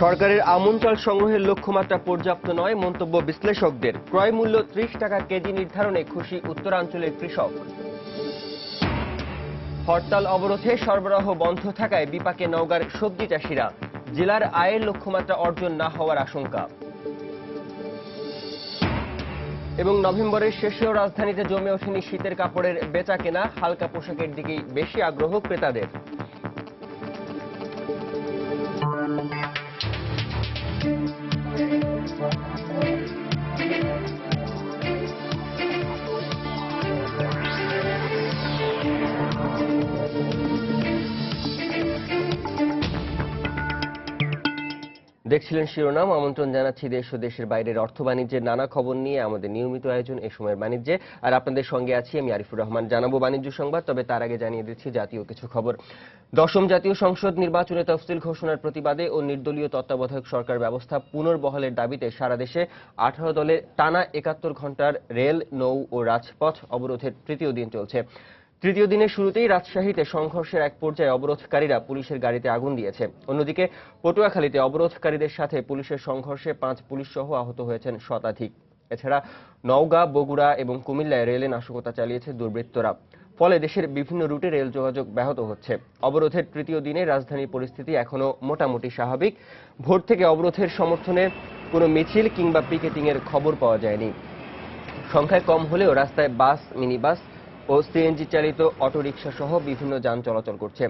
সরকারের আমন চাল সংগ্রহের লক্ষ্যমাত্রা পর্যাপ্ত নয় মন্তব্য বিশ্লেষকদের। ক্রয় মূল্য ৩০ টাকা কেজি নির্ধারণে খুশি উত্তরাঞ্চলের কৃষক। হরতাল অবরোধে সরবরাহ বন্ধ থাকায় বিপাকে নওগাঁর সবজি চাষিরা। জেলার আয়ের লক্ষ্যমাত্রা অর্জন না হওয়ার আশঙ্কা। এবং নভেম্বরের শেষেও রাজধানীতে জমে ওঠেনি শীতের কাপড়ের বেচাকেনা। হালকা পোশাকের দিকেই বেশি আগ্রহ ক্রেতাদের। দেখছিলেন শিরোনাম। আমন্ত্রণ জানাচ্ছি দেশ ও দেশের বাইরের অর্থ বাণিজ্যের নানা খবর নিয়ে আমাদের নিয়মিত আয়োজন এ সময়ের বাণিজ্যে। আর আপনাদের সঙ্গে আছি আমি আরিফুর রহমান। জানাবো বাণিজ্য সংবাদ, তবে তার আগে জানিয়ে দিচ্ছি জাতীয় কিছু খবর। দশম জাতীয় সংসদ নির্বাচনে তফসিল ঘোষণার প্রতিবাদে ও নির্দলীয় তত্ত্বাবধায়ক সরকার ব্যবস্থা পুনর্বহালের দাবিতে সারা দেশে 18 দলের টানা 71 ঘণ্টার রেল, নৌ ও রাজপথ অবরোধের তৃতীয় দিন চলছে। তৃতীয় দিনের শুরুতেই রাজশাহীতে সংঘর্ষের এক পর্যায়ে অবরোধকারীরা পুলিশের গাড়িতে আগুন দিয়েছে। অন্যদিকে পটুয়াখালীতে অবরোধকারীদের সাথে পুলিশের সংঘর্ষে 5 পুলিশ সহ আহত হয়েছেন শতাধিক। এছাড়া নওগাঁ, বগুড়া এবং কুমিল্লায় রেলে নাশকতা চালিয়েছে দুর্বৃত্তরা। ফলে দেশের বিভিন্ন রুটে রেল যোগাযোগ ব্যাহত হচ্ছে। অবরোধের তৃতীয় দিনে রাজধানীর পরিস্থিতি এখনো মোটামুটি স্বাভাবিক। ভোর থেকে অবরোধের সমর্থনে কোনো মিছিল কিংবা পিকেটিংয়ের খবর পাওয়া যায়নি। সংখ্যায় কম হলেও রাস্তায় বাস, মিনি বাস ও সিএনজি চালিত অটোরিকশা সহ বিভিন্ন যান চলাচল করছে।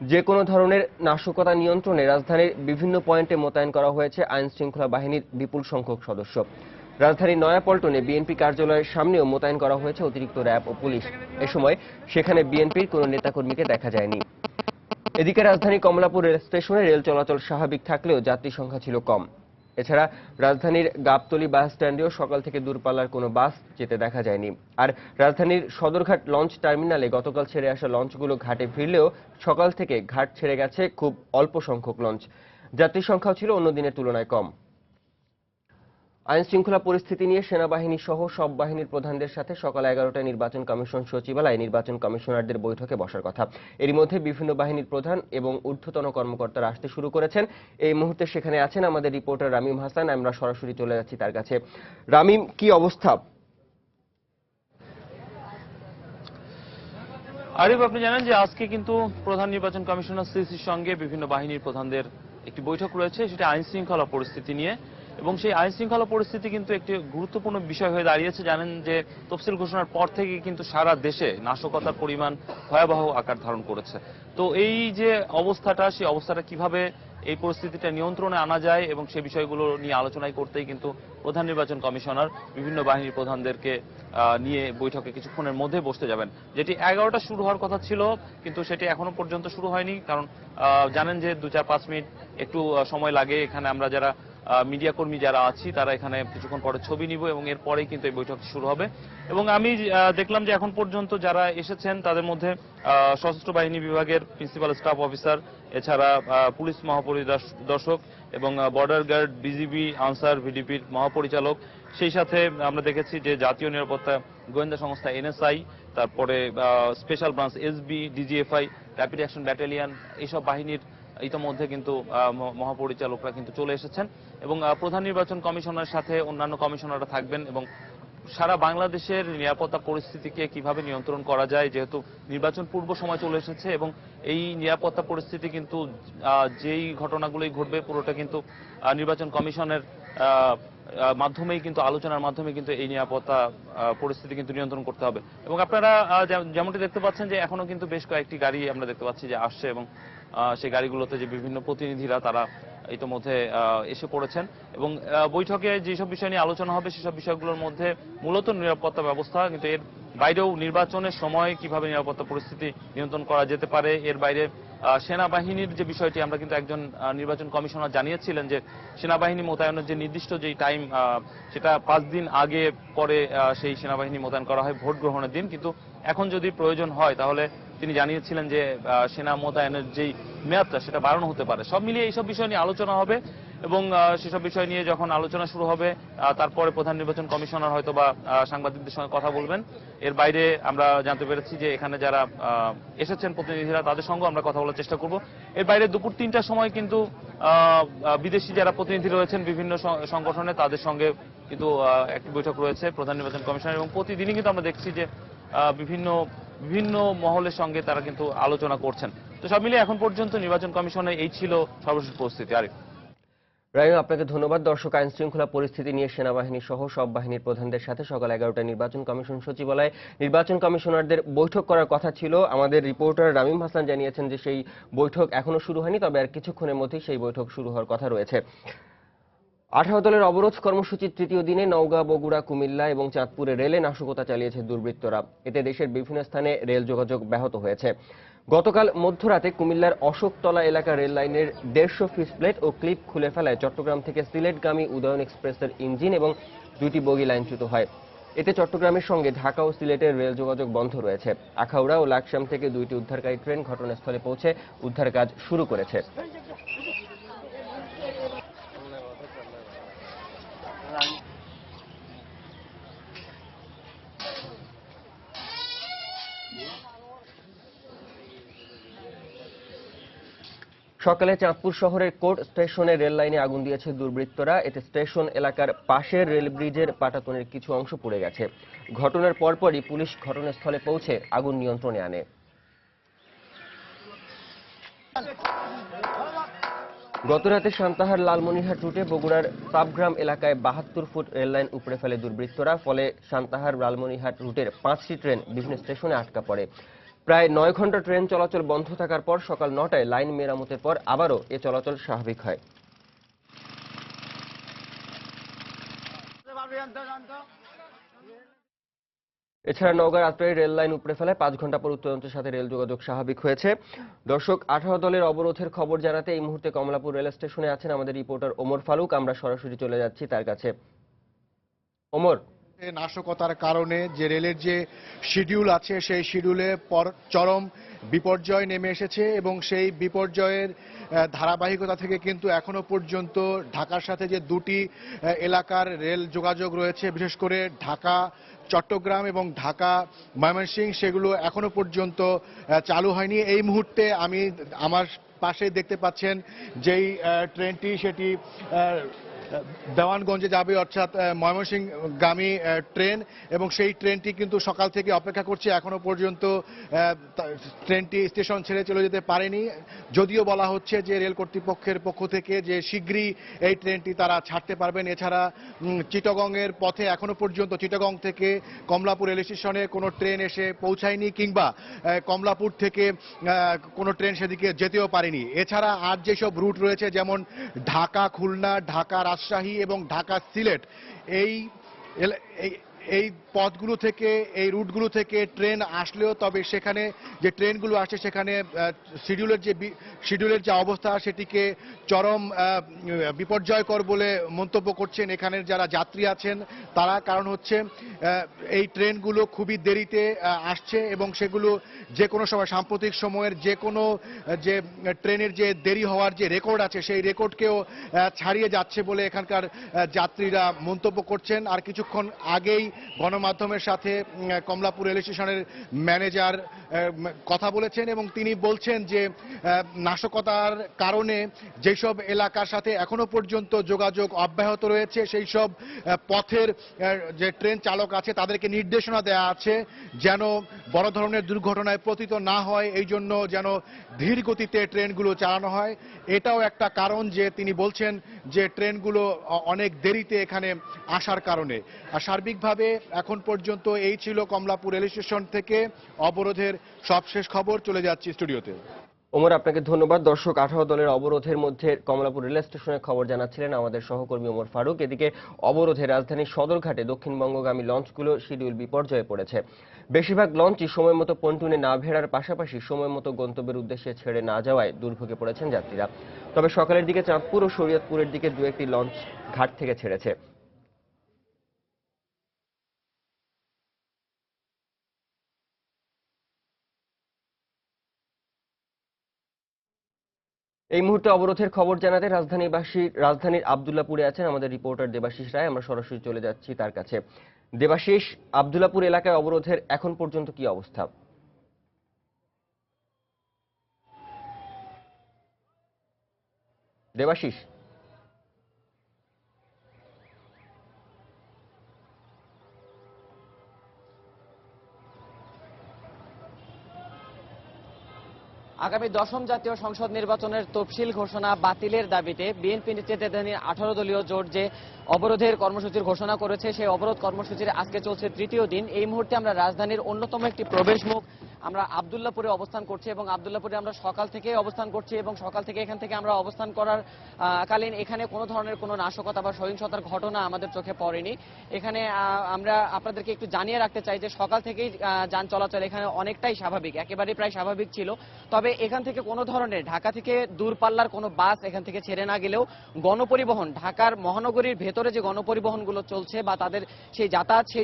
যে কোনো ধরনের নাশকতা নিয়ন্ত্রণে রাজধানীর বিভিন্ন পয়েন্টে মোতায়েন করা হয়েছে আইন শৃঙ্খলা বাহিনীর বিপুল সংখ্যক সদস্য। রাজধানীর নয়াপল্টনে বিএনপি কার্যালয়ের সামনেও মোতায়েন করা হয়েছে অতিরিক্ত র্যাব ও পুলিশ। এ সময় সেখানে বিএনপির কোনো নেতাকর্মীকে দেখা যায়নি। এদিকে রাজধানীর কমলাপুর রেল স্টেশনে রেল চলাচল স্বাভাবিক থাকলেও যাত্রী সংখ্যা ছিল কম। এছাড়া রাজধানীর গাবতলী বাস স্ট্যান্ডেও সকাল থেকে দূরপাল্লার কোনো বাস যেতে দেখা যায়নি। আর রাজধানীর সদরঘাট লঞ্চ টার্মিনালে গতকাল ছেড়ে আসা লঞ্চগুলো ঘাটে ফিরলেও সকাল থেকে ঘাট ছেড়ে গেছে খুব অল্প সংখ্যক লঞ্চ। যাত্রী সংখ্যাও ছিল অন্য দিনের তুলনায় কম। আইন শৃঙ্খলা পরিস্থিতি নিয়ে সেনাবাহিনী সহ সব বাহিনীর প্রধানদের সাথে সকাল 11টায় নির্বাচন কমিশন সচিবালয়ে নির্বাচন কমিশনারদের বৈঠকে বসার কথা। এরই মধ্যে বিভিন্ন বাহিনীর প্রধান এবং ঊর্ধ্বতন কর্মকর্তারা আসতে শুরু করেছেন। এই মুহূর্তে সেখানে আছেন আমাদের রিপোর্টার রামিম হাসান। আমরা সরাসরি চলে যাচ্ছি তার কাছে। রামিম, কি অবস্থা? আরিফ, আপনি জানেন যে আজকে কিন্তু প্রধান নির্বাচন কমিশনার সিসির সঙ্গে বিভিন্ন বাহিনীর প্রধানদের একটি বৈঠক রয়েছে, সেটা আইন শৃঙ্খলা পরিস্থিতি নিয়ে। এবং সেই আইন শৃঙ্খলা পরিস্থিতি কিন্তু একটি গুরুত্বপূর্ণ বিষয় হয়ে দাঁড়িয়েছে। জানেন যে তফসিল ঘোষণার পর থেকে কিন্তু সারা দেশে নাশকতার পরিমাণ ভয়াবহ আকার ধারণ করেছে। তো এই যে অবস্থাটা, সেই অবস্থাটা কিভাবে এই পরিস্থিতিটা নিয়ন্ত্রণে আনা যায় এবং সেই বিষয়গুলো নিয়ে আলোচনায় করতেই কিন্তু প্রধান নির্বাচন কমিশনার বিভিন্ন বাহিনীর প্রধানদেরকে নিয়ে বৈঠকে কিছুক্ষণের মধ্যে বসতে যাবেন। যেটি 11টা শুরু হওয়ার কথা ছিল, কিন্তু সেটি এখনো পর্যন্ত শুরু হয়নি। কারণ জানেন যে 2-4-5 মিনিট একটু সময় লাগে। এখানে আমরা যারা মিডিয়া কর্মী যারা আছি তারা এখানে কিছুক্ষণ পরে ছবি নিব এবং এরপরেই কিন্তু এই বৈঠক শুরু হবে। এবং আমি দেখলাম যে এখন পর্যন্ত যারা এসেছেন তাদের মধ্যে সশস্ত্র বাহিনী বিভাগের প্রিন্সিপাল স্টাফ অফিসার, এছাড়া পুলিশ মহাপরিদর্শক এবং বর্ডার গার্ড, বিজিবি, আনসার, ভিডিপির মহাপরিচালক, সেই সাথে আমরা দেখেছি যে জাতীয় নিরাপত্তা গোয়েন্দা সংস্থা এনএসআই, তারপরে special branch SB, DGFI, rapid action battalion, এইসব বাহিনীর ইতিমধ্যে কিন্তু মহাপরিচালকরা কিন্তু চলে এসেছেন। এবং প্রধান নির্বাচন কমিশনারের সাথে অন্যান্য কমিশনাররা থাকবেন এবং সারা বাংলাদেশের নিরাপত্তা পরিস্থিতিকে কিভাবে নিয়ন্ত্রণ করা যায়, যেহেতু নির্বাচন পূর্ব সময় চলে এসেছে এবং এই নিরাপত্তা পরিস্থিতি কিন্তু যেই ঘটনাগুলোই ঘটবে পুরোটা কিন্তু নির্বাচন কমিশনের মাধ্যমেই কিন্তু আলোচনার মাধ্যমে কিন্তু এই নিরাপত্তা পরিস্থিতি কিন্তু নিয়ন্ত্রণ করতে হবে। এবং আপনারা যেমনটি দেখতে পাচ্ছেন যে এখনো কিন্তু বেশ কয়েকটি গাড়ি আমরা দেখতে পাচ্ছি যে আসছে এবং সেই গাড়িগুলোতে যে বিভিন্ন প্রতিনিধিরা তারা ইতিমধ্যে এসে পড়েছেন। এবং বৈঠকে যেসব বিষয় নিয়ে আলোচনা হবে সেসব বিষয়গুলোর মধ্যে মূলত নিরাপত্তা ব্যবস্থা, কিন্তু এর বাইরেও নির্বাচনের সময় কিভাবে নিরাপত্তা পরিস্থিতি নিয়ন্ত্রণ করা যেতে পারে, এর বাইরে সেনাবাহিনীর যে বিষয়টি আমরা কিন্তু একজন নির্বাচন কমিশনার জানিয়েছিলেন যে সেনাবাহিনী মোতায়েনের যে নির্দিষ্ট যেই টাইম, সেটা 5 দিন আগে পরে সেই সেনাবাহিনী মোতায়েন করা হয় ভোট গ্রহণের দিন, কিন্তু এখন যদি প্রয়োজন হয় তাহলে তিনি জানিয়েছিলেন যে সেনা মোতায়েনের যেই মেয়াদটা সেটা বাড়ানো হতে পারে। সব মিলিয়ে এইসব বিষয় নিয়ে আলোচনা হবে এবং সেসব বিষয় নিয়ে যখন আলোচনা শুরু হবে তারপরে প্রধান নির্বাচন কমিশনার হয়তো বা সাংবাদিকদের সঙ্গে কথা বলবেন। এর বাইরে আমরা জানতে পেরেছি যে এখানে যারা এসেছেন প্রতিনিধিরা তাদের সঙ্গে আমরা কথা বলার চেষ্টা করব। এর বাইরে দুপুর 3টার সময় কিন্তু বিদেশি যারা প্রতিনিধি রয়েছেন বিভিন্ন সংগঠনে তাদের সঙ্গে কিন্তু একটি বৈঠক রয়েছে প্রধান নির্বাচন কমিশনার, এবং প্রতিদিনই কিন্তু আমরা দেখছি যে বিভিন্ন বিভিন্ন মহলের সঙ্গে তারা কিন্তু আলোচনা করছেন। তো সব মিলিয়ে এখন পর্যন্ত নির্বাচন কমিশনে এই ছিল সর্বশেষ পরিস্থিতি। আরিফ। রায়ু, আপনাকে ধন্যবাদ। দর্শক, আইন শৃঙ্খলা পরিস্থিতি নিয়ে সেনাবাহিনী সহ সব বাহিনীর প্রধানদের সাথে সকাল 11টায় নির্বাচন কমিশন সচিবালয়ে নির্বাচন কমিশনারদের বৈঠক করার কথা ছিল। আমাদের রিপোর্টার রামিম হাসান জানিয়েছেন যে সেই বৈঠক এখনো শুরু হয়নি, তবে আর কিছুক্ষণের মধ্যেই সেই বৈঠক শুরু হওয়ার কথা রয়েছে। 18 দলের অবরোধ কর্মসূচির তৃতীয় দিনে নওগাঁ, বগুড়া, কুমিল্লা এবং চাঁদপুরে রেলে নাশকতা চালিয়েছে দুর্বৃত্তরা। এতে দেশের বিভিন্ন স্থানে রেল যোগাযোগ ব্যাহত হয়েছে। গতকাল মধ্যরাতে কুমিল্লার অশোকতলা এলাকা রেল লাইনের 150 পিস প্লেট ও ক্লিপ খুলে ফেলায় চট্টগ্রাম থেকে সিলেটগামী উদয়ন এক্সপ্রেসের ইঞ্জিন এবং 2টি বগি লাইনচ্যুত হয়। এতে চট্টগ্রামের সঙ্গে ঢাকা ও সিলেটের রেল যোগাযোগ বন্ধ রয়েছে। আখাউড়া ও লাকসাম থেকে 2টি উদ্ধারকারী ট্রেন ঘটনাস্থলে পৌঁছে উদ্ধার কাজ শুরু করেছে। সকালে চাঁদপুর শহরের কোর্ট স্টেশনের রেল লাইনে আগুন দিয়েছে দুর্বৃত্তরা। এতে স্টেশন এলাকার পাশের রেল ব্রিজের পাটাতনের কিছু অংশ পুড়ে গেছে। ঘটনার পরপরই পুলিশ ঘটনাস্থলে পৌঁছে আগুন নিয়ন্ত্রণে আনে। গতরাতে সান্তাহার লালমনিরহাট রুটে বগুড়ার সাবগ্রাম এলাকায় 72 ফুট রেললাইন উপড়ে ফেলে দুর্বৃত্তরা। ফলে সান্তাহার লালমনিরহাট রুটের 5টি ট্রেন বিভিন্ন স্টেশনে আটকা পড়ে। প্রায় 9 ঘন্টা ট্রেন চলাচল বন্ধ থাকার পর সকাল 9টায় লাইন মেরামতের পর আবারও এ চলাচল স্বাভাবিক হয়। এছাড়া নওগাঁর আত্রাই রেল লাইন উপড়ে ফেলায় 5 ঘন্টা পর উত্তরাঞ্চলের সাথে রেল যোগাযোগ স্বাভাবিক হয়েছে। দর্শক, 18 দলের অবরোধের খবর জানাতে এই মুহূর্তে কমলাপুর রেল স্টেশনে আছেন আমাদের রিপোর্টার ওমর ফারুক। আমরা সরাসরি চলে যাচ্ছি তার কাছে। ওমর, নাশকতার কারণে যে রেলের যে শিডিউল আছে সেই শিডিউলে চরম বিপর্যয় নেমে এসেছে এবং সেই বিপর্যয়ের ধারাবাহিকতা থেকে কিন্তু এখনো পর্যন্ত ঢাকার সাথে যে 2টি এলাকার রেল যোগাযোগ রয়েছে, বিশেষ করে ঢাকা চট্টগ্রাম এবং ঢাকা ময়মনসিংহ, সেগুলো এখনো পর্যন্ত চালু হয়নি। এই মুহূর্তে আমি আমার পাশে দেখতে পাচ্ছেন যেই ট্রেনটি সেটি দেওয়ানগঞ্জে যাবে, অর্থাৎ ময়মনসিংহগামী ট্রেন, এবং সেই ট্রেনটি কিন্তু সকাল থেকে অপেক্ষা করছে। এখনো পর্যন্ত ট্রেনটি স্টেশন ছেড়ে চলে যেতে পারেনি, যদিও বলা হচ্ছে যে রেল কর্তৃপক্ষের পক্ষ থেকে যে শীঘ্রই এই ট্রেনটি তারা ছাড়তে পারবেন। এছাড়া চিটাগংয়ের পথে এখনো পর্যন্ত চিটাগং থেকে কমলাপুর রেল স্টেশনে কোনো ট্রেন এসে পৌঁছায়নি, কিংবা কমলাপুর থেকে কোনো ট্রেন সেদিকে যেতেও পারেনি। এছাড়া আর যেসব রুট রয়েছে, যেমন ঢাকা খুলনা, ঢাকা রাজশাহী এবং ঢাকা সিলেট, এই এই পথগুলো থেকে, এই রুটগুলো থেকে ট্রেন আসলেও তবে সেখানে যে ট্রেনগুলো আসে সেখানে শিডিউলের যে অবস্থা সেটিকে চরম বিপর্যয়কর বলে মন্তব্য করছেন এখানের যারা যাত্রী আছেন তারা। কারণ হচ্ছে এই ট্রেনগুলো খুবই দেরিতে আসছে এবং সেগুলো যে কোনো সময়, সাম্প্রতিক সময়ের যে কোনো যে ট্রেনের যে দেরি হওয়ার যে রেকর্ড আছে সেই রেকর্ডকেও ছাড়িয়ে যাচ্ছে বলে এখানকার যাত্রীরা মন্তব্য করছেন। আর কিছুক্ষণ আগেই গণমাধ্যমের সাথে কমলাপুর রেল স্টেশনের ম্যানেজার কথা বলেছেন এবং তিনি বলছেন যে নাশকতার কারণে যেসব এলাকার সাথে এখনো পর্যন্ত যোগাযোগ অব্যাহত রয়েছে সেই সব পথের যে ট্রেন চালক আছে তাদেরকে নির্দেশনা দেওয়া আছে যেন বড় ধরনের দুর্ঘটনায় পতিত না হয়, এই জন্য যেন ধীর গতিতে ট্রেনগুলো চালানো হয়। এটাও একটা কারণ যে তিনি বলছেন যে ট্রেনগুলো অনেক দেরিতে এখানে আসার কারণে। আর সার্বিকভাবে এখন পর্যন্ত এই ছিল কমলাপুর রেল স্টেশন থেকে অবরোধের সবশেষ খবর। চলে যাচ্ছি স্টুডিওতে। ওমর, আপনাকে ধন্যবাদ। দর্শক, 18 দলের অবরোধের মধ্যে কমলাপুর রেল স্টেশনের খবর জানাচ্ছিলেন আমাদের সহকর্মী ওমর ফারুক। এদিকে অবরোধে রাজধানীর সদরঘাটে দক্ষিণবঙ্গগামী লঞ্চগুলো শিডিউল বিপর্যয়ে পড়েছে। বেশিরভাগ লঞ্চই সময় মতো পন্টুনে না ভেড়ার পাশাপাশি সময় মতো গন্তব্যের উদ্দেশ্যে ছেড়ে না যাওয়ায় দুর্ভোগে পড়েছেন যাত্রীরা। তবে সকালের দিকে চাঁদপুর ও শরীয়তপুরের দিকে 2-1টি লঞ্চ ঘাট থেকে ছেড়েছে। এই মুহূর্তে অবরোধের খবর জানাতে রাজধানীর আব্দুল্লাহপুরে আছেন আমাদের রিপোর্টার দেবাশিস রায়। আমরা সরাসরি চলে যাচ্ছি তার কাছে। দেবাশিস, আব্দুল্লাহপুর এলাকায় অবরোধের এখন পর্যন্ত কি অবস্থা? দেবাশিস, আগামী 10ম জাতীয় সংসদ নির্বাচনের তফসিল ঘোষণা বাতিলের দাবিতে বিএনপি নেতৃত্বাধীন 18 দলীয় জোট যে অবরোধের কর্মসূচির ঘোষণা করেছে, সেই অবরোধ কর্মসূচির আজকে চলছে তৃতীয় দিন। এই মুহূর্তে আমরা রাজধানীর অন্যতম একটি প্রবেশমুখ আমরা আব্দুল্লাহপুরে অবস্থান করছি এবং আব্দুল্লাহপুরে আমরা সকাল থেকে অবস্থান করছি এবং সকাল থেকে এখান থেকে আমরা অবস্থান করার কালীন এখানে কোনো ধরনের কোনো নাশকতা বা সহিংসতার ঘটনা আমাদের চোখে পড়েনি। এখানে আমরা আপনাদেরকে একটু জানিয়ে রাখতে চাই যে সকাল থেকেই যান চলাচল এখানে অনেকটাই স্বাভাবিক, একেবারেই প্রায় স্বাভাবিক ছিল। তবে এখান থেকে কোনো ধরনের ঢাকা থেকে দূরপাল্লার কোনো বাস এখান থেকে ছেড়ে না গেলেও গণপরিবহন, ঢাকার মহানগরীর ভেতরে যে গণপরিবহনগুলো চলছে বা তাদের সেই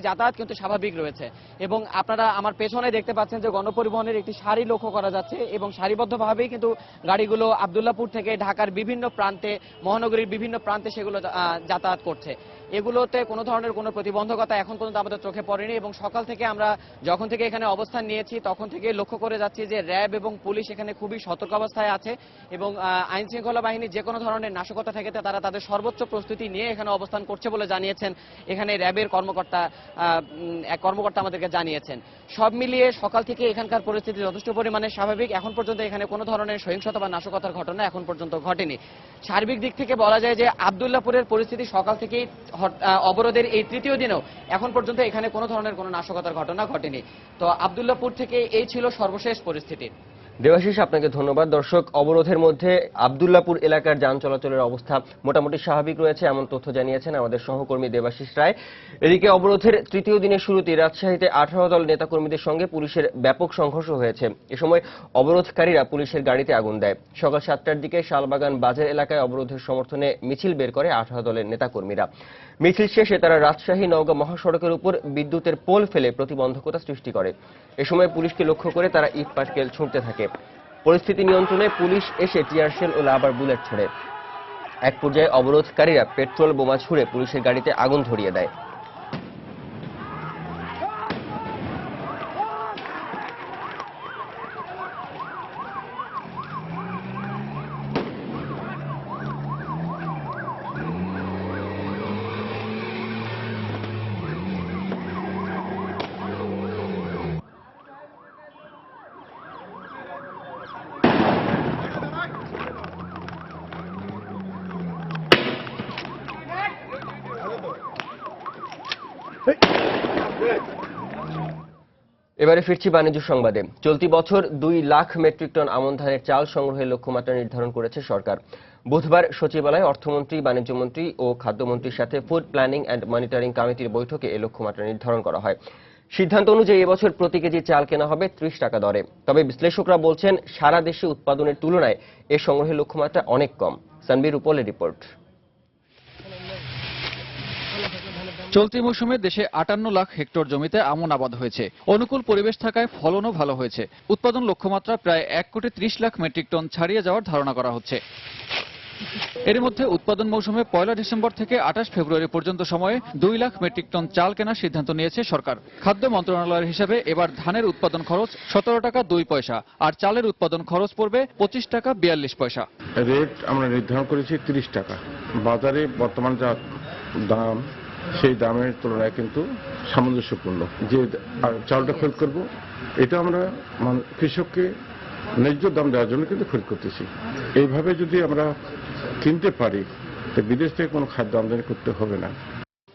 যাতায়াত কিন্তু স্বাভাবিক রয়েছে। এবং আপনারা আমার পেছনে দেখতে পাচ্ছেন যে গণপরিবহনের একটি সারি লক্ষ্য করা যাচ্ছে এবং সারিবদ্ধভাবেই কিন্তু গাড়িগুলো আব্দুল্লাহপুর থেকে ঢাকার বিভিন্ন প্রান্তে, মহানগরীর বিভিন্ন প্রান্তে সেগুলো যাতায়াত করছে। এগুলোতে কোনো ধরনের কোনো প্রতিবন্ধকতা এখন পর্যন্ত আমাদের চোখে পড়েনি এবং সকাল থেকে আমরা যখন থেকে এখানে অবস্থান নিয়েছি তখন থেকে লক্ষ্য করে যাচ্ছি যে র্যাব এবং পুলিশ এখানে খুবই সতর্ক অবস্থায় আছে এবং আইন শৃঙ্খলা বাহিনী যে কোনো ধরনের নাশকতা থেকে তারা তাদের সর্বোচ্চ প্রস্তুতি নিয়ে এখানে অবস্থান করছে বলে জানিয়েছেন এখানে র্যাবের এক কর্মকর্তা আমাদেরকে জানিয়েছেন। সব মিলিয়ে সকাল থেকে এখানকার পরিস্থিতি যথেষ্ট পরিমাণে স্বাভাবিক। এখন পর্যন্ত এখানে কোনো ধরনের সহিংসতা বা নাশকতার ঘটনা এখন পর্যন্ত ঘটেনি। সার্বিক দিক থেকে বলা যায় যে আব্দুল্লাহপুরের পরিস্থিতি সকাল থেকেই অবরোধের এই তৃতীয় দিনেও এখন পর্যন্ত এখানে কোনো ধরনের কোনো নাশকতার ঘটনা ঘটেনি। তো আব্দুল্লাহপুর থেকে এই ছিল সর্বশেষ পরিস্থিতি। দেবাশিস, আপনাকে ধন্যবাদ। দর্শক, অবরোধের মধ্যে আব্দুল্লাহপুর এলাকার যান চলাচলের অবস্থা মোটামুটি স্বাভাবিক রয়েছে এমন তথ্য জানিয়েছেন আমাদের সহকর্মী দেবাশিস রায়। এদিকে অবরোধের তৃতীয় দিনের শুরুতে রাজশাহীতে 18 দল নেতাকর্মীদের সঙ্গে পুলিশের ব্যাপক সংঘর্ষ হয়েছে। এ সময় অবরোধকারীরা পুলিশের গাড়িতে আগুন দেয়। সকাল 7টার দিকে শালবাগান বাজার এলাকায় অবরোধের সমর্থনে মিছিল বের করে 18 দলের নেতাকর্মীরা। মিছিল শেষে তারা রাজশাহী নওগাঁ মহাসড়কের উপর বিদ্যুতের পোল ফেলে প্রতিবন্ধকতা সৃষ্টি করে। এ সময় পুলিশকে লক্ষ্য করে তারা ইট পাটকেল ছুঁড়তে থাকে। পরিস্থিতি নিয়ন্ত্রণে পুলিশ এসে টিয়ারশেল ও রাবার বুলেট ছোড়ে। এক পর্যায়ে অবরোধকারীরা পেট্রোল বোমা ছুড়ে পুলিশের গাড়িতে আগুন ধরিয়ে দেয়। এবারে ফিরছি বাণিজ্য সংবাদে। চলতি বছর 2 লাখ মেট্রিক টন আমন ধানের চাল সংগ্রহের লক্ষ্যমাত্রা নির্ধারণ করেছে সরকার। বুধবার সচিবালয়ে অর্থমন্ত্রী, বাণিজ্যমন্ত্রী ও খাদ্যমন্ত্রীর সাথে ফুড প্ল্যানিং অ্যান্ড মনিটরিং কমিটির বৈঠকে এই লক্ষ্যমাত্রা নির্ধারণ করা হয়। সিদ্ধান্ত অনুযায়ী এবছর প্রতি কেজি চাল কেনা হবে 30 টাকা দরে। তবে বিশ্লেষকরা বলছেন সারা দেশে উৎপাদনের তুলনায় এ সংগ্রহের লক্ষ্যমাত্রা অনেক কম। সানবির উপলের রিপোর্ট। চলতি মৌসুমে দেশে 58 লাখ হেক্টর জমিতে আমন আবাদ হয়েছে। অনুকূল পরিবেশ থাকায় ফলনও ভালো হয়েছে। উৎপাদন লক্ষ্যমাত্রা প্রায় 1,30,00,000 মেট্রিক টন ছাড়িয়ে যাওয়ার ধারণা করা হচ্ছে। এর মধ্যে উৎপাদন মৌসুমে 1 ডিসেম্বর থেকে 28 ফেব্রুয়ারি পর্যন্ত সময়ে 2 লাখ মেট্রিক টন চাল কেনার সিদ্ধান্ত নিয়েছে সরকার। খাদ্য মন্ত্রণালয়ের হিসাবে এবার ধানের উৎপাদন খরচ 17 টাকা 2 পয়সা আর চালের উৎপাদন খরচ পড়বে 25 টাকা 42 পয়সা। রেট আমরা নির্ধারণ করেছি 30 টাকা। বাজারে বর্তমান যা দাম, সেই দামের তুলনায় কিন্তু সামঞ্জস্যপূর্ণ। যে চালটা খরিদ করব, এটা আমরা কৃষককে ন্যায্য দাম দেওয়ার জন্য কিন্তু খরিদ করতেছি। এইভাবে যদি আমরা কিনতে পারি, তো বিদেশ থেকে কোনো খাদ্য আমদানি করতে হবে না।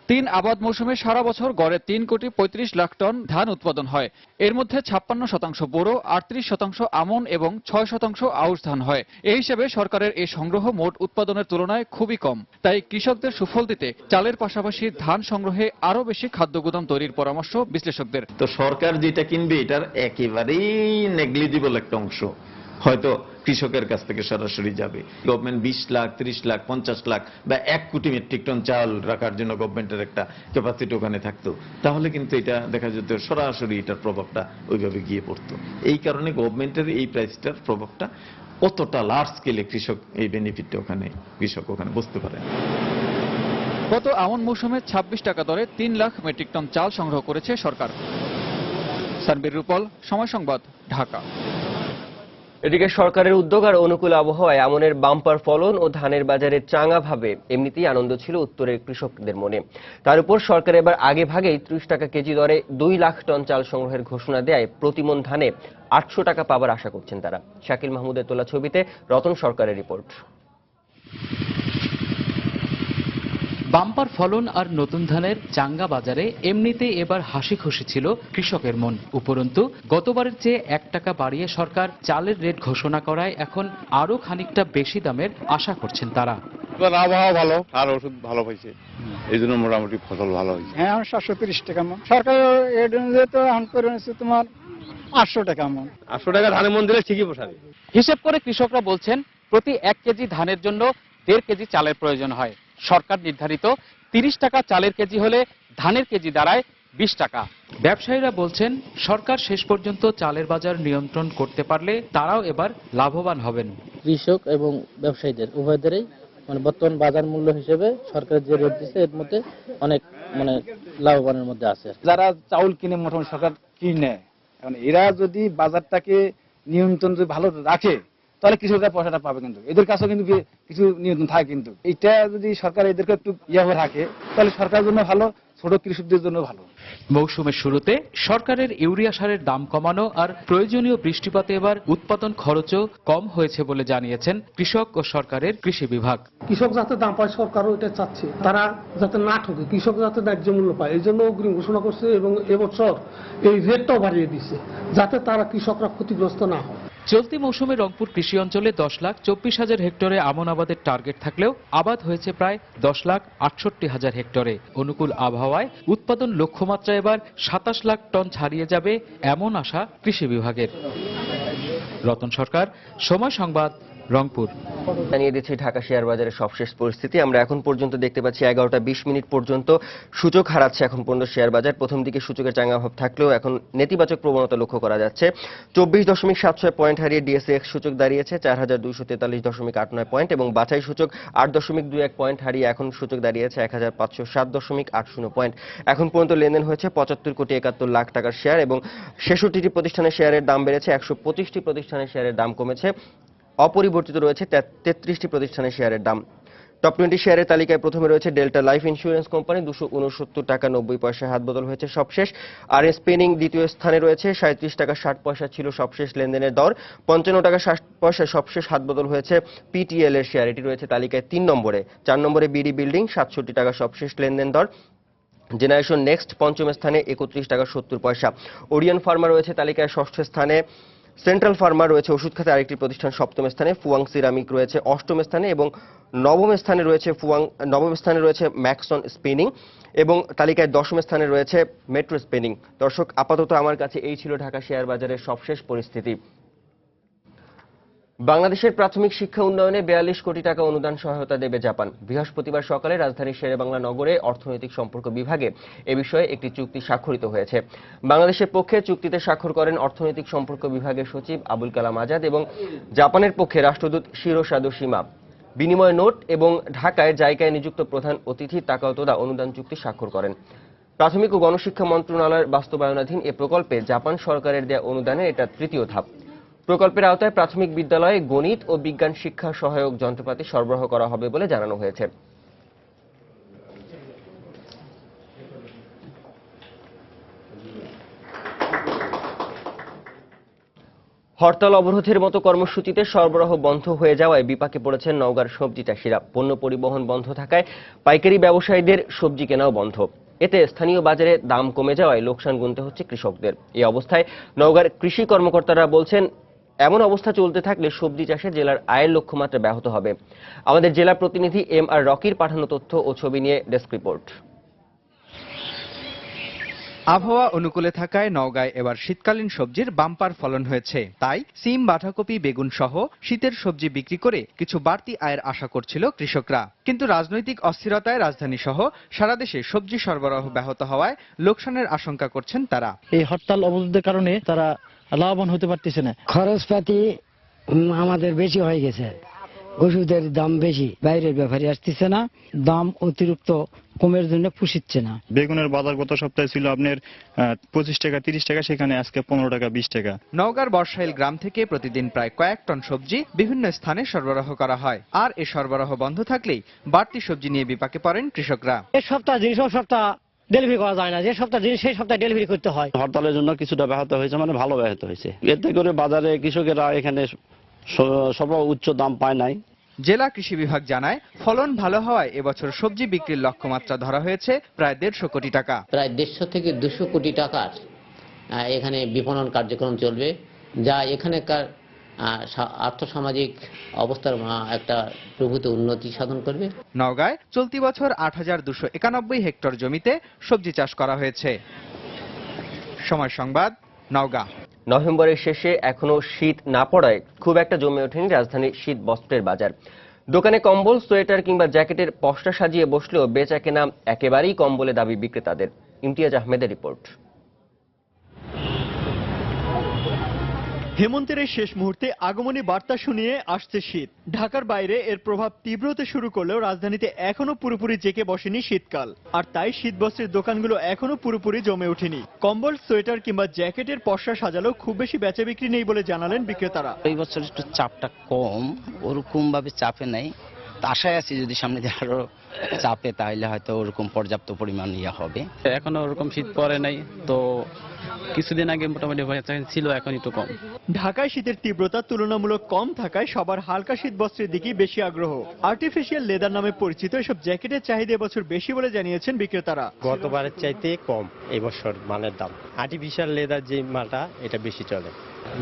3 আবাদ মৌসুমে সারা বছর গড়ে 3,35,00,000 টন ধান উৎপাদন হয়। এর মধ্যে 56% বোরো, 38% আমন এবং 6% আউশ ধান হয়। এই হিসেবে সরকারের এই সংগ্রহ মোট উৎপাদনের তুলনায় খুবই কম। তাই কৃষকদের সুফল দিতে চালের পাশাপাশি ধান সংগ্রহে আরো বেশি খাদ্য গুদাম তৈরির পরামর্শ বিশ্লেষকদের। তো সরকার যেটা কিনবে এটার একেবারেই নেগলিজিবল একটা অংশ হয়তো কৃষকের কাছ থেকে সরাসরি যাবে। গভর্নমেন্ট 20 লাখ, 30 লাখ, 50 লাখ বা 1 কোটি মেট্রিক টন চাল রাখার জন্য গভর্নমেন্টের একটা ক্যাপাসিটি ওখানে থাকতো, তাহলে কিন্তু এটা দেখা যেত সরাসরি এটার প্রভাবটা ওইভাবে গিয়ে পড়তো। এই কারণে গভর্নমেন্টের এই প্রাইসটার প্রভাবটা কতটা লার্জ স্কেলে কৃষক এই বেনিফিটটা কৃষক ওখানে বুঝতে পারে। গত আমন মৌসুমে 26 টাকা দরে 3 লাখ মেট্রিক টন চাল সংগ্রহ করেছে সরকার। সানবীর রূপল, সময় সংবাদ, ঢাকা। এদিকে সরকারের উদ্যোগ আর অনুকূল আবহাওয়ায় আমনের বাম্পার ফলন ও ধানের বাজারে চাঙ্গাভাবে এমনিতেই আনন্দ ছিল উত্তরের কৃষকদের মনে। তার উপর সরকার এবার আগে ভাগেই 30 টাকা কেজি দরে 2 লাখ টন চাল সংগ্রহের ঘোষণা দেয় প্রতিমন ধানে 800 টাকা পাবার আশা করছেন তারা। শাকিল মাহমুদের তোলা ছবিতে রতন সরকারের রিপোর্ট। বাম্পার ফলন আর নতুন ধানের চাঙ্গা বাজারে এমনিতেই এবার হাসি খুশি ছিল কৃষকের মন। উপরন্তু গতবারের চেয়ে 1 টাকা বাড়িয়ে সরকার চালের রেট ঘোষণা করায় এখন আরো খানিকটা বেশি দামের আশা করছেন তারা। আবহাওয়া ভালো আর ওষুধ ভালো হয়েছে, এই জন্য মোটামুটি ফসল ভালো হয়েছে। হ্যাঁ 730 টাকা মন, সরকার তো এখন করে তোমার 800 টাকা মন। 800 টাকা ধানের মন দিলে ঠিকই পোষাবে। হিসেব করে কৃষকরা বলছেন প্রতি 1 কেজি ধানের জন্য 1.5 কেজি চালের প্রয়োজন হয়। সরকার নির্ধারিত 30 টাকা চালের কেজি হলে ধানের কেজি দাঁড়ায় 20 টাকা। ব্যবসায়ীরা বলছেন সরকার শেষ পর্যন্ত চালের বাজার নিয়ন্ত্রণ করতে পারলে তারাও এবার লাভবান হবেন। কৃষক এবং ব্যবসায়ীদের উভয়দেরই বর্তমান বাজার মূল্য হিসেবে সরকার যে রেট দিচ্ছে এর মধ্যে অনেক লাভবানের মধ্যে আছে। যারা চাউল কিনে মোটামুটি সরকার কিনে, এখন এরা যদি বাজারটাকে নিয়ন্ত্রণ যদি ভালো রাখে তাহলে কৃষকরা পয়সাটা পাবে, কিন্তু এদের কাছেও কিন্তু কিছু নিয়ন্ত্রণ থাকে। কিন্তু এটা যদি সরকার এদেরকে একটু ইয়ে রাখে তাহলে সরকারের জন্য ভালো, ছোট কৃষকদের জন্য ভালো। মৌসুমের শুরুতে সরকারের ইউরিয়া সারের দাম কমানো আর প্রয়োজনীয় বৃষ্টিপাতে এবার উৎপাদন খরচও কম হয়েছে বলে জানিয়েছেন কৃষক ও সরকারের কৃষি বিভাগ। কৃষক যাতে দাম পায় সরকারও এটা চাচ্ছে, তারা যাতে না ঠকে, কৃষক যাতে ন্যায্য মূল্য পায়, এই জন্য অগ্রিম ঘোষণা করছে এবং এবছর এই রেটটাও বাড়িয়ে দিচ্ছে যাতে তারা কৃষকরা ক্ষতিগ্রস্ত না হয়। চলতি মৌসুমে রংপুর কৃষি অঞ্চলে 10,24,000 হেক্টরে আমন আবাদের টার্গেট থাকলেও আবাদ হয়েছে প্রায় 10,68,000 হেক্টরে। অনুকূল আবহাওয়ায় উৎপাদন লক্ষ্যমাত্রা এবার 27 লাখ টন ছাড়িয়ে যাবে এমন আশা কৃষি বিভাগের। রতন সরকার, সময় সংবাদ, রংপুর। জানিয়ে দিচ্ছি ঢাকা শেয়ার বাজারের সবশেষ পরিস্থিতি। আমরা এখন পর্যন্ত দেখতে পাচ্ছি 11টা 20 মিনিট পর্যন্ত সূচক হারাচ্ছে এখন পর্যন্ত শেয়ার বাজার। প্রথম দিকে সূচকের চাঙ্গাভাব থাকলেও এখন নেতিবাচক প্রবণতা লক্ষ্য করা যাচ্ছে। 24.76 পয়েন্ট হারিয়ে ডিএসএক্স সূচক দাঁড়িয়েছে 4243.89 পয়েন্ট এবং বাছাই সূচক 8.21 পয়েন্ট হারিয়ে এখন সূচক দাঁড়িয়েছে 1507.80 পয়েন্ট। এখন পর্যন্ত লেনদেন হয়েছে 75,71,00,000 টাকার শেয়ার এবং 66টি প্রতিষ্ঠানের শেয়ারের দাম বেড়েছে, 125টি প্রতিষ্ঠানের শেয়ারের দাম কমেছে, অপরিবর্তিত রয়েছে 33টি প্রতিষ্ঠানের শেয়ারের দাম। টপ 20 শেয়ারের তালিকায় প্রথমে রয়েছে ডেল্টা লাইফ ইন্স্যুরেন্স কোম্পানি 269 টাকা 90 পয়সা হাত বদল হয়েছে সবশেষ। আর স্পেনিং দ্বিতীয় স্থানে রয়েছে 37 টাকা 60 পয়সা ছিল সবশেষ লেনদেনের দর। 55 টাকা 60 পয়সা সবশেষ হাত বদল হয়েছে পিটিএল এর শেয়ার, এটি রয়েছে তালিকায় 3 নম্বরে। 4 নম্বরে বিডি বিল্ডিং 67 টাকা সবশেষ লেনদেন দর। জেনারেশন নেক্সট পঞ্চম স্থানে 31 টাকা 70 পয়সা। ওরিয়ন ফার্মা রয়েছে তালিকায় ষষ্ঠ স্থানে। সেন্ট্রাল ফার্মা রয়েছে ওষুধ খাতে আরেকটি প্রতিষ্ঠান সপ্তম স্থানে। ফুয়াং সিরামিক রয়েছে অষ্টম স্থানে এবং নবম স্থানে রয়েছে ম্যাক্সন স্পিনিং এবং তালিকায় 10ম স্থানে রয়েছে মেট্রো স্পিনিং। দর্শক, আপাতত আমার কাছে এই ছিল ঢাকা শেয়ার বাজারের সবশেষ পরিস্থিতি। বাংলাদেশের প্রাথমিক শিক্ষা উন্নয়নে 42 কোটি টাকা অনুদান সহায়তা দেবে জাপান। বৃহস্পতিবার সকালে রাজধানীর শেরেবাংলা নগরে অর্থনৈতিক সম্পর্ক বিভাগে এ বিষয়ে একটি চুক্তি স্বাক্ষরিত হয়েছে। বাংলাদেশের পক্ষে চুক্তিতে স্বাক্ষর করেন অর্থনৈতিক সম্পর্ক বিভাগের সচিব আবুল কালাম আজাদ এবং জাপানের পক্ষে রাষ্ট্রদূত শিরোসাদো সীমা। বিনিময় নোট এবং ঢাকায় জায়গায় নিযুক্ত প্রধান অতিথি তাকাওতোদা অনুদান চুক্তি স্বাক্ষর করেন। প্রাথমিক ও গণশিক্ষা মন্ত্রণালয়ের বাস্তবায়নাধীন এ প্রকল্পে জাপান সরকারের দেয়া অনুদানের এটা তৃতীয় ধাপ। প্রকল্পের আওতায় প্রাথমিক বিদ্যালয়ে গণিত ও বিজ্ঞান শিক্ষা সহায়ক যন্ত্রপাতি সরবরাহ করা হবে বলে জানানো হয়েছে। হরতাল অবরোধের মতো কর্মসূচিতে সরবরাহ বন্ধ হয়ে যাওয়ায় বিপাকে পড়েছেন নওগাঁর সবজি চাষিরা। পণ্য পরিবহন বন্ধ থাকায় পাইকারি ব্যবসায়ীদের সবজি কেনাও বন্ধ। এতে স্থানীয় বাজারে দাম কমে যাওয়ায় লোকসান গুনতে হচ্ছে কৃষকদের। এই অবস্থায় নওগাঁর কৃষি কর্মকর্তারা বলছেন, এমন অবস্থা চলতে থাকলে সবজি চাষে জেলার আয়ের লক্ষ্যমাত্রা ব্যাহত হবে। আমাদের জেলা প্রতিনিধি MR রকির পাঠানো তথ্য ও ছবি নিয়ে ডেস্ক রিপোর্ট। আবহাওয়া অনুকূলে থাকায় নওগাঁয় এবার শীতকালীন সবজির বাম্পার ফলন হয়েছে। তাই সিম, বাঁধাকপি, বেগুন সহ শীতের সবজি বিক্রি করে কিছু বাড়তি আয়ের আশা করছিল কৃষকরা। কিন্তু রাজনৈতিক অস্থিরতায় রাজধানী সহ সারা দেশে সবজি সরবরাহ ব্যাহত হওয়ায় লোকসানের আশঙ্কা করছেন তারা। এই হরতাল অবরোধের কারণে তারা লাভবান হতে পারতেছে না। খরচপাতি আমাদের বেশি হয়ে গেছে, ওষুধের দাম বেশি, বাইরের ব্যাপারে আসতেছে না, দাম অতিরিক্ত কমের জন্য পুষিচ্ছে না। বেগুনের বাজার গত সপ্তাহে ছিল আপনার 25 টাকা 30 টাকা, সেখানে আজকে 15 টাকা 20 টাকা। নওগাঁর বর্ষাইল গ্রাম থেকে প্রতিদিন প্রায় কয়েক টন সবজি বিভিন্ন স্থানে সরবরাহ করা হয়। আর এ সরবরাহ বন্ধ থাকলেই বাড়তি সবজি নিয়ে বিপাকে পড়েন কৃষকরা। এক সপ্তাহ জিনিস সপ্তাহ ডেলিভারি করা যায় না, যে সপ্তাহ জিনিস সেই সপ্তাহে ডেলিভারি করতে হয়। হরতালের জন্য কিছুটা ব্যাহত হয়েছে, মানে ভালো ব্যাহত হয়েছে। এতে করে বাজারে কৃষকেরা এখানে সর্বোচ্চ দাম পায় নাই। জেলা কৃষি বিভাগ জানায়, ফলন ভালো হওয়ায় এবছর সবজি বিক্রির লক্ষ্যমাত্রা ধরা হয়েছে প্রায় 150 কোটি টাকা। প্রায় 150 থেকে 200 কোটি টাকার এখানে বিপণন কার্যক্রম চলবে, যা এখানকার আর্থসামাজিক অবস্থার একটা প্রভূত উন্নতি সাধন করবে। নওগাঁয় চলতি বছর 8291 হেক্টর জমিতে সবজি চাষ করা হয়েছে। সময় সংবাদ, নওগাঁ। নভেম্বরের শেষে এখনো শীত না পড়ায় খুব একটা জমে ওঠেনি রাজধানীর শীত বস্ত্রের বাজার। দোকানে কম্বল, সোয়েটার কিংবা জ্যাকেটের পসরা সাজিয়ে বসলেও বেচা কেনা একেবারেই কম বলে দাবি বিক্রেতাদের। ইমতিয়াজ আহমেদের রিপোর্ট। হেমন্তের শেষ মুহূর্তে আগমনী বার্তা শুনিয়ে আসছে শীত। ঢাকার বাইরে এর প্রভাব তীব্র হতে শুরু করলেও রাজধানীতে এখনো পুরোপুরি জেঁকে বসেনি শীতকাল। আর তাই শীতবস্ত্রের দোকানগুলো এখনো পুরোপুরি জমে ওঠেনি। কম্বল, সোয়েটার কিংবা জ্যাকেটের পসরা সাজালেও খুব বেশি বেচা বিক্রি নেই বলে জানালেন বিক্রেতারা। এই বছর একটু চাপটা কম, ওরকম ভাবে চাপে নাই। আশায় আছি যদি সামনে দিয়ে আরো চাপে তাহলে হয়তো ওরকম পর্যাপ্ত পরিমাণ ইয়ে হবে। এখনো ওরকম শীত পড়ে নাই, তো কিছুদিন আগে মোটামুটি ছিল, এখন একটু কম। ঢাকায় শীতের তীব্রতা তুলনামূলক কম থাকায় সবার হালকা শীত বস্ত্রের দিকেই বেশি আগ্রহ। আর্টিফিশিয়াল লেদার নামে পরিচিত এসব জ্যাকেটের চাহিদা এবছর বেশি বলে জানিয়েছেন বিক্রেতারা। গতবারের চাইতে কম এবছর মালের দাম। আর্টিফিশিয়াল লেদার যে মালটা এটা বেশি চলে।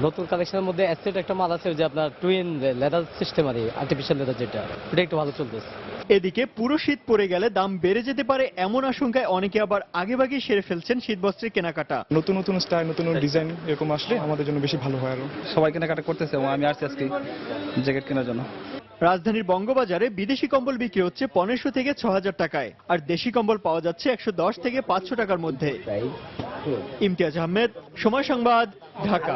নতুন কালেকশনের মধ্যে অ্যাসেট একটা মাল আছে, যে আপনার টুইন লেদার সিস্টেম আর আর্টিফিশিয়াল লেদার, যেটা এটা একটু ভালো চলতেছে। এদিকে পুরো শীত পড়ে গেলে দাম বেড়ে যেতে পারে এমন আশঙ্কায় অনেকে আবার আগেভাগে সেরে ফেলছেন শীতবস্ত্রের কেনাকাটা। নতুন নতুন স্টাইল, নতুন ডিজাইন এরকম আসলে আমাদের জন্য বেশি ভালো হয়। আরো সবাই কেনাকাটা করতেছে, আমি আসছি আজকে জ্যাকেট কেনার জন্য। রাজধানীর বঙ্গবাজারে বিদেশি কম্বল বিক্রি হচ্ছে 1500 থেকে 6000 টাকায়, আর দেশি কম্বল পাওয়া যাচ্ছে 110 থেকে 500 টাকার মধ্যে। ইমতিয়াজ আহমেদ, সময় সংবাদ, ঢাকা।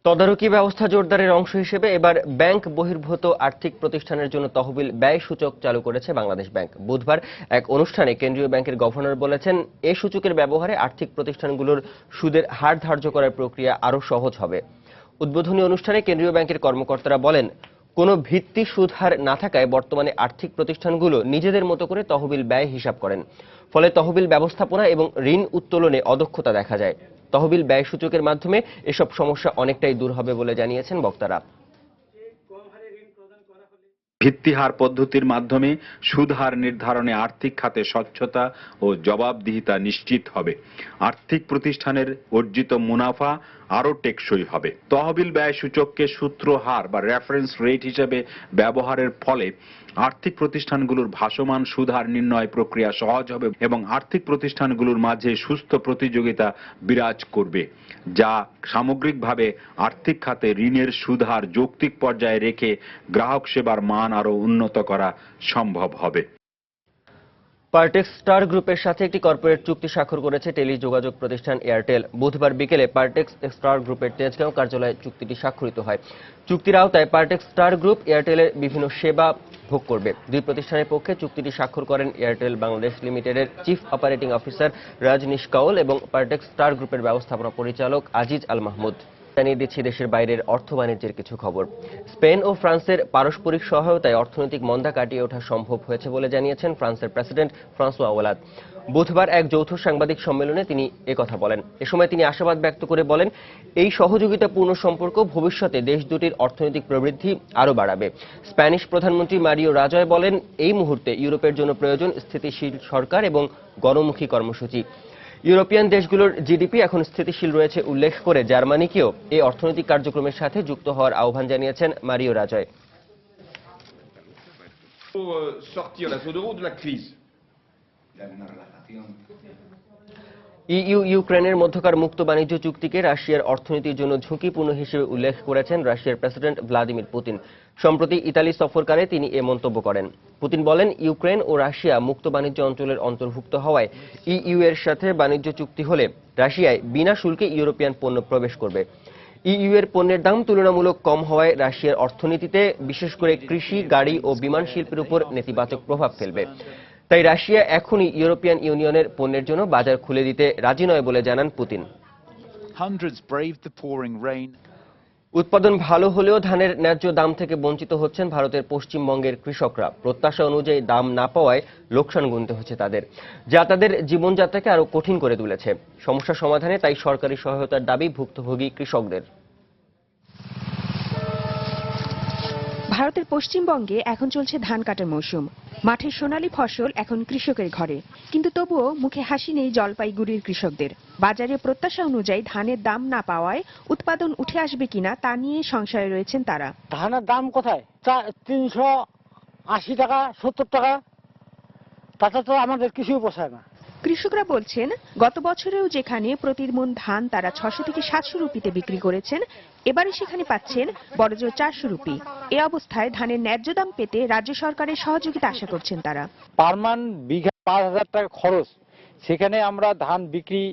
তদারকি ব্যবস্থা জোরদারের অংশ হিসেবে এবার ব্যাংক বহির্ভূত আর্থিক প্রতিষ্ঠানের জন্য তহবিল ব্যয় সূচক চালু করেছে বাংলাদেশ ব্যাংক। বুধবার এক অনুষ্ঠানে কেন্দ্রীয় ব্যাংকের গভর্নর বলেছেন, এই সূচকের ব্যবহারে আর্থিক প্রতিষ্ঠানগুলোর সুদের হার ধার্য করার প্রক্রিয়া আরও সহজ হবে। উদ্বোধনী অনুষ্ঠানে কেন্দ্রীয় ব্যাংকের কর্মকর্তারা বলেন, কোনো ভিত্তি সুদ হার না থাকায় বর্তমানে আর্থিক প্রতিষ্ঠানগুলো নিজেদের মতো করে তহবিল ব্যয় হিসাব করেন। ফলে তহবিল ব্যবস্থাপনা এবং ঋণ উত্তোলনে অদক্ষতা দেখা যায়। তহবিল ব্যয় সূচকের মাধ্যমে এসব সমস্যা অনেকটাই দূর হবে বলে জানিয়েছেন বক্তারা। ভিত্তিহার পদ্ধতির মাধ্যমে সুদহার নির্ধারণে আর্থিক খাতে স্বচ্ছতা ও জবাবদিহিতা নিশ্চিত হবে। আর্থিক প্রতিষ্ঠানের অর্জিত মুনাফা আরও টেকসই হবে। তহবিল ব্যয় সূচককে সূত্র হার বা রেফারেন্স রেট হিসেবে ব্যবহারের ফলে আর্থিক প্রতিষ্ঠানগুলোর ভাসমান সুদহার নির্ণয় প্রক্রিয়া সহজ হবে এবং আর্থিক প্রতিষ্ঠানগুলোর মাঝে সুস্থ প্রতিযোগিতা বিরাজ করবে, যা সামগ্রিকভাবে আর্থিক খাতে ঋণের সুদহার যৌক্তিক পর্যায়ে রেখে গ্রাহক সেবার মান আরও উন্নত করা সম্ভব হবে। পার্টেক্স স্টার গ্রুপের সাথে একটি কর্পোরেট চুক্তি স্বাক্ষর করেছে টেলিযোগাযোগ প্রতিষ্ঠান এয়ারটেল। বুধবার বিকেলে পার্টেক্স স্টার গ্রুপের তেজগাঁও কার্যালয়ে চুক্তিটি স্বাক্ষরিত হয়। চুক্তির আওতায় পার্টেক্স স্টার গ্রুপ এয়ারটেলের বিভিন্ন সেবা ভোগ করবে। দুই প্রতিষ্ঠানের পক্ষে চুক্তিটি স্বাক্ষর করেন এয়ারটেল বাংলাদেশ লিমিটেডের chief operating officer Rajneesh cowl এবং পার্টেক্স স্টার গ্রুপের ব্যবস্থাপনা পরিচালক আজিজ আল মাহমুদ। জানিয়ে দিচ্ছি দেশের বাইরের অর্থ বাণিজ্যের কিছু খবর। স্পেন ও ফ্রান্সের পারস্পরিক সহায়তায় অর্থনৈতিক মন্দা কাটিয়ে ওঠা সম্ভব হয়েছে বলে জানিয়েছেন ফ্রান্সের প্রেসিডেন্ট ফ্রান্সোয়া ওলাদ। বুধবার এক যৌথ সাংবাদিক সম্মেলনে তিনি একথা বলেন। এ সময় তিনি আশাবাদ ব্যক্ত করে বলেন, এই সহযোগিতাপূর্ণ সম্পর্ক ভবিষ্যতে দেশ দুটির অর্থনৈতিক প্রবৃদ্ধি আরও বাড়াবে। স্প্যানিশ প্রধানমন্ত্রী মারিও রাজয় বলেন, এই মুহূর্তে ইউরোপের জন্য প্রয়োজন স্থিতিশীল সরকার এবং গণমুখী কর্মসূচি। ইউরোপিয়ান দেশগুলোর জিডিপি এখন স্থিতিশীল রয়েছে উল্লেখ করে জার্মানিকেও এই অর্থনৈতিক কার্যক্রমের সাথে যুক্ত হওয়ার আহ্বান জানিয়েছেন মারিও রাজয়। ইইউ ইউক্রেনের মধ্যকার মুক্ত বাণিজ্য চুক্তিকে রাশিয়ার অর্থনীতির জন্য ঝুঁকিপূর্ণ হিসেবে উল্লেখ করেছেন রাশিয়ার প্রেসিডেন্ট ভ্লাদিমির পুতিন। সম্প্রতি ইতালি সফরকালে তিনি এ মন্তব্য করেন। পুতিন বলেন, ইউক্রেন ও রাশিয়া মুক্ত বাণিজ্য অঞ্চলের অন্তর্ভুক্ত হওয়ায় ইইউ এর সাথে বাণিজ্য চুক্তি হলে রাশিয়ায় বিনা শুল্কে ইউরোপিয়ান পণ্য প্রবেশ করবে। ইইউ এর পণ্যের দাম তুলনামূলক কম হওয়ায় রাশিয়ার অর্থনীতিতে বিশেষ করে কৃষি, গাড়ি ও বিমান শিল্পের উপর নেতিবাচক প্রভাব ফেলবে। তাই রাশিয়া এখনই ইউরোপিয়ান ইউনিয়নের পণ্যের জন্য বাজার খুলে দিতে রাজি নয় বলে জানান পুতিন। উৎপাদন ভালো হলেও ধানের ন্যায্য দাম থেকে বঞ্চিত হচ্ছেন ভারতের পশ্চিমবঙ্গের কৃষকরা। প্রত্যাশা অনুযায়ী দাম না পাওয়ায় লোকসান গুনতে হচ্ছে তাদের, যা তাদের জীবনযাত্রাকে আরো কঠিন করে তুলেছে। সমস্যা সমাধানে তাই সরকারি সহায়তার দাবি ভুক্তভোগী কৃষকদের। ভারতের পশ্চিমবঙ্গে এখন চলছে ধান কাটার মৌসুম। মাঠের সোনালী ফসল এখন কৃষকের ঘরে, কিন্তু তবুও মুখে হাসি নেই জলপাইগুড়ির কৃষকদের। বাজারে প্রত্যাশা অনুযায়ী ধানের দাম না পাওয়ায় উৎপাদন উঠে আসবে কিনা তা নিয়ে সংশয়ে রয়েছেন তারা। ধানের দাম কোথায়? 380 টাকা, 70 টাকা, তাতে তো আমাদের কিছুই পোষায় না। কৃষকরা বলছেন, গত বছরেও যেখানে প্রতি মণ ধান তারা 600 থেকে 700 রুপিতে বিক্রি করেছেন, এবারে সেখানে পাচ্ছেন বড়জোর 400 রুপি। এ অবস্থায় ধানের ন্যায্য দাম পেতে রাজ্য সরকারের সহযোগিতা আশা করছেন তারা। পার মান বিঘা 5000 টাকা খরচ, সেখানে আমরা ধান বিক্রি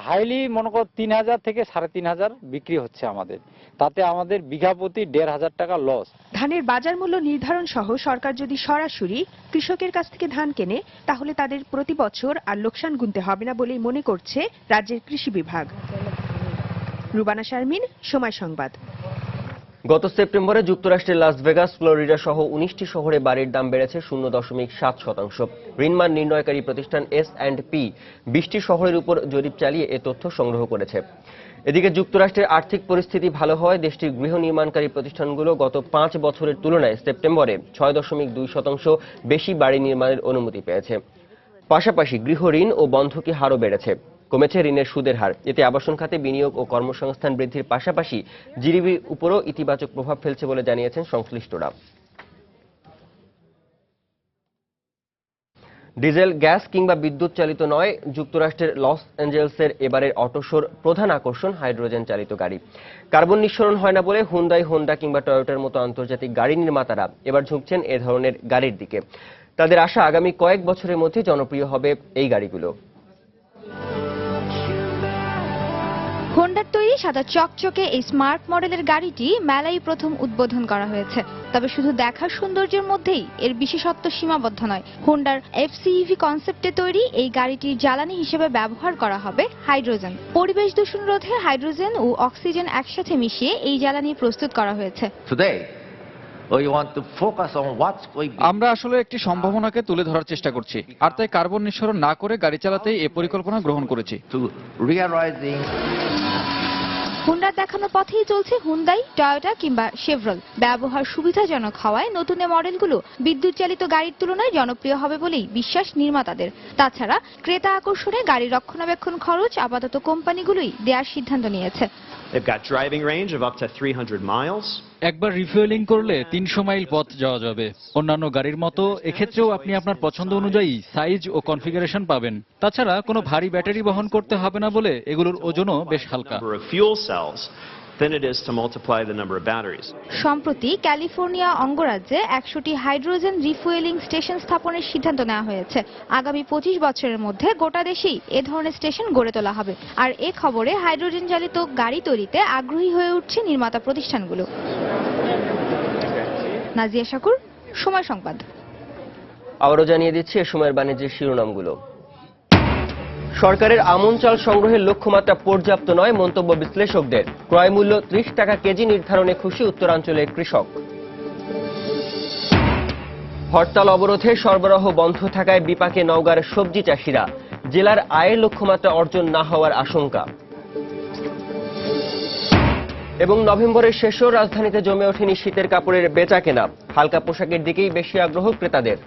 হাইলি মনে করো 3000 থেকে 3500 বিক্রি হচ্ছে আমাদের, তাতে আমাদের বিঘা প্রতি 1500 টাকা লস। ধানের বাজার মূল্য নির্ধারণ সহ সরকার যদি সরাসরি কৃষকের কাছ থেকে ধান কেনে, তাহলে তাদের প্রতি বছর আর লোকসান গুনতে হবে না বলেই মনে করছে রাজ্যের কৃষি বিভাগ। রুবানা শারমিন, সময় সংবাদ। গত সেপ্টেম্বরে যুক্তরাষ্ট্রের লাস ভেগাস, ফ্লোরিডা সহ 19টি শহরে বাড়ির দাম বেড়েছে 0.7%। ঋণমান নির্ণয়কারী প্রতিষ্ঠান S&P 20টি শহরের উপর জরিপ চালিয়ে এ তথ্য সংগ্রহ করেছে। এদিকে যুক্তরাষ্ট্রের আর্থিক পরিস্থিতি ভালো হয় দেশটির গৃহ নির্মাণকারী প্রতিষ্ঠানগুলো গত 5 বছরের তুলনায় সেপ্টেম্বরে 6.2% বেশি বাড়ি নির্মাণের অনুমতি পেয়েছে। পাশাপাশি গৃহ ঋণ ও বন্ধকি হারও বেড়েছে। কমেছে ঋণের সুদের হার। এতে আবাসন খাতে বিনিয়োগ ও কর্মসংস্থান বৃদ্ধির পাশাপাশি জিডিপির উপরও ইতিবাচক প্রভাব ফেলছে বলে জানিয়েছেন সংশ্লিষ্টরা। ডিজেল, গ্যাস কিংবা বিদ্যুৎ চালিত নয়, যুক্তরাষ্ট্রের লস অ্যাঞ্জেলসের এবারের অটো শোর প্রধান আকর্ষণ হাইড্রোজেন চালিত গাড়ি। কার্বন নিঃসরণ হয় না বলে হুন্দাই, হোন্ডা কিংবা টয়োটার মতো আন্তর্জাতিক গাড়ি নির্মাতারা এবার ঝুঁকছেন এ ধরনের গাড়ির দিকে। তাদের আশা, আগামী কয়েক বছরের মধ্যে জনপ্রিয় হবে এই গাড়িগুলো। হোন্ডার তৈরি সাদা চকচকে এই স্মার্ট মডেলের গাড়িটি মেলায় প্রথম উদ্বোধন করা হয়েছে। তবে শুধু দেখার সৌন্দর্যের মধ্যেই এর বিশেষত্ব সীমাবদ্ধ নয়। হোন্ডার FCEV কনসেপ্টে তৈরি এই গাড়িটির জ্বালানি হিসেবে ব্যবহার করা হবে হাইড্রোজেন। পরিবেশ দূষণ রোধে হাইড্রোজেন ও অক্সিজেন একসাথে মিশিয়ে এই জ্বালানি প্রস্তুত করা হয়েছে। আমরা আসলে একটি সম্ভাবনাকে তুলে ধরার চেষ্টা করছি, আর তাই কার্বন নিঃসরণ না করে গাড়ি চালাতেই এই পরিকল্পনা গ্রহণ করেছি। হুন্ডার দেখানো পথেই চলছে হুন্দাই, টয়োটা কিংবা শেভরল। ব্যবহার সুবিধাজনক হওয়ায় নতুন মডেলগুলো বিদ্যুৎ চালিত গাড়ির তুলনায় জনপ্রিয় হবে বলেই বিশ্বাস নির্মাতাদের। তাছাড়া ক্রেতা আকর্ষণে গাড়ির রক্ষণাবেক্ষণ খরচ আপাতত কোম্পানিগুলোই দেওয়ার সিদ্ধান্ত নিয়েছে। একবার রিফুয়েলিং করলে 300 মাইল পথ যাওয়া যাবে। অন্যান্য গাড়ির মতো এক্ষেত্রেও আপনি আপনার পছন্দ অনুযায়ী সাইজ ও কনফিগারেশন পাবেন। তাছাড়া কোনো ভারী ব্যাটারি বহন করতে হবে না বলে এগুলোর ওজনও বেশ হালকা। সম্প্রতি ক্যালিফোর্নিয়া অঙ্গরাজ্যে 100টি হাইড্রোজেন রিফুয়েলিং স্টেশন স্থাপনের সিদ্ধান্ত নেওয়া হয়েছে। আগামী 25 বছরের মধ্যে গোটা দেশেই এ ধরনের স্টেশন গড়ে তোলা হবে। আর এ খবরে হাইড্রোজেন চালিত গাড়ি তৈরিতে আগ্রহী হয়ে উঠছে নির্মাতা প্রতিষ্ঠানগুলো। নাজিয়া শাকুর, সময় সংবাদ। আবারও জানিয়ে দিচ্ছি এ সময়ের বাণিজ্যের শিরোনামগুলো। সরকারের আমন চাল সংগ্রহের লক্ষ্যমাত্রা পর্যাপ্ত নয়, মন্তব্য বিশ্লেষকদের। ক্রয় মূল্য 30 টাকা কেজি নির্ধারণে খুশি উত্তরাঞ্চলের কৃষক। হরতাল অবরোধে সরবরাহ বন্ধ থাকায় বিপাকে নওগাঁর সবজি চাষিরা। জেলার আয়ের লক্ষ্যমাত্রা অর্জন না হওয়ার আশঙ্কা। এবং নভেম্বরের শেষেও রাজধানীতে জমে ওঠেনি শীতের কাপড়ের বেচাকেনা। হালকা পোশাকের দিকেই বেশি আগ্রহ ক্রেতাদের।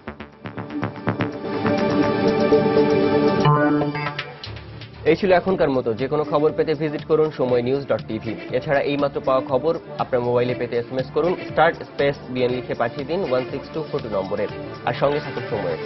এই ছিল এখনকার মতো। যে কোনো খবর পেতে ভিজিট করুন সময়নিউজ.tv। এছাড়া এইমাত্র পাওয়া খবর আপনার মোবাইলে পেতে SMS করুন *BN লিখে পাঠিয়ে দিন 16242 নম্বরে। আর সঙ্গে থাকুন সময়।